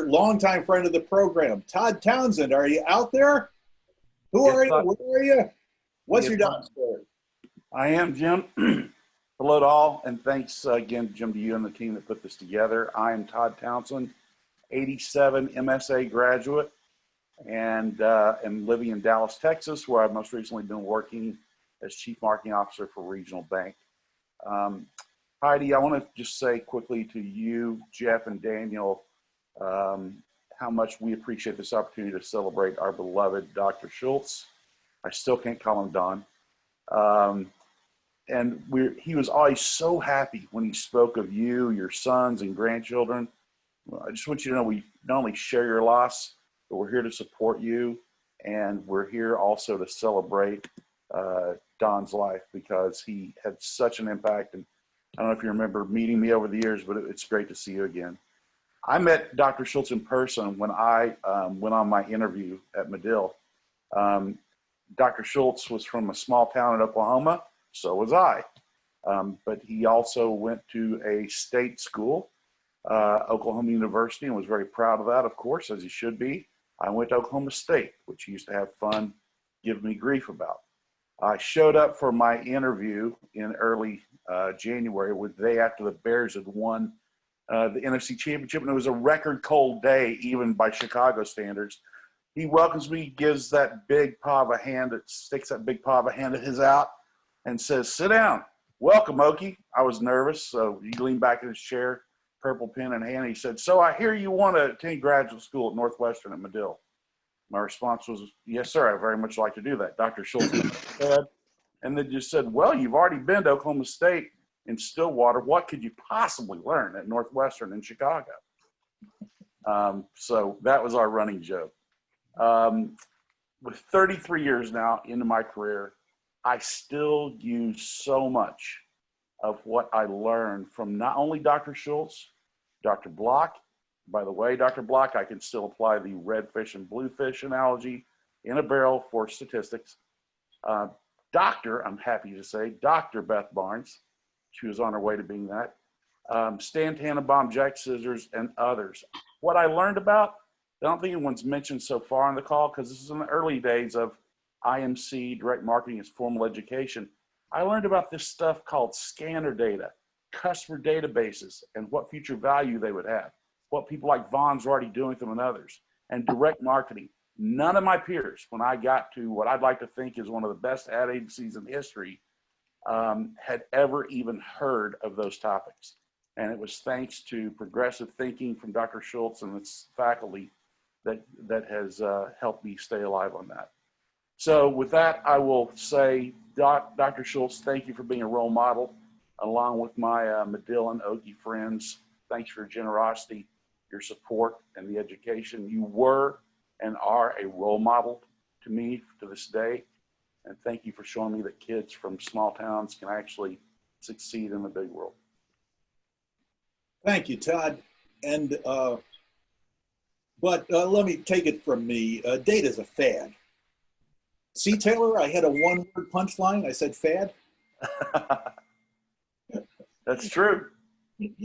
longtime friend of the program, Todd Townsend. Are you out there? Who are you? Where are you? What's your dog story? I am, Jim. Hello to all, and thanks again, Jim, to you and the team that put this together. I am Todd Townsend, 87 MSA graduate, and am living in Dallas, Texas, where I've most recently been working as Chief Marketing Officer for Regional Bank. Heidi, I want to just say quickly to you, Jeff, and Daniel, how much we appreciate this opportunity to celebrate our beloved Dr. Schultz. I still can't call him Don. And he was always so happy when he spoke of you, your sons and grandchildren. I just want you to know we not only share your loss, but we're here to support you. And we're here also to celebrate Don's life because he had such an impact. And I don't know if you remember meeting me over the years, but it's great to see you again. I met Dr. Schultz in person when I went on my interview at Medill. Dr. Schultz was from a small town in Oklahoma. So was I. But he also went to a state school, Oklahoma University, and was very proud of that, of course, as he should be. I went to Oklahoma State, which he used to have fun giving me grief about. I showed up for my interview in early January, the day after the Bears had won the NFC Championship, and it was a record cold day, even by Chicago standards. He welcomes me, gives that big paw of a hand, sticks that big paw of a hand of his out, and says, "Sit down. Welcome, Okie." I was nervous, so he leaned back in his chair, purple pen in hand. He said, "So I hear you want to attend graduate school at Northwestern at Medill." My response was, "Yes, sir. I very much like to do that." Dr. Schultz said, and then just said, "Well, you've already been to Oklahoma State in Stillwater. What could you possibly learn at Northwestern in Chicago?" So that was our running joke. With 33 years now into my career, I still use so much of what I learned from not only Dr. Schultz, Dr. Block. By the way, Dr. Block, I can still apply the red fish and blue fish analogy in a barrel for statistics. I'm happy to say, Dr. Beth Barnes, she was on her way to being that. Stan Tannenbaum, Jack Scissors, and others. What I learned about, I don't think anyone's mentioned so far on the call because this is in the early days of IMC, direct marketing as formal education. I learned about this stuff called scanner data, customer databases, and what future value they would have, what people like Vaughn's are already doing with them and others, and direct marketing. None of my peers, when I got to what I'd like to think is one of the best ad agencies in history, had ever even heard of those topics. And it was thanks to progressive thinking from Dr. Schultz and its faculty that has helped me stay alive on that. So with that, I will say, Dr. Schultz, thank you for being a role model, along with my Medill and Okie friends. Thanks for your generosity, your support, and the education. You were and are a role model to me to this day. And thank you for showing me that kids from small towns can actually succeed in the big world. Thank you, Todd. And but let me take it from me. Data's a fad. See, Taylor, I had a one-word punchline. I said fad. That's true.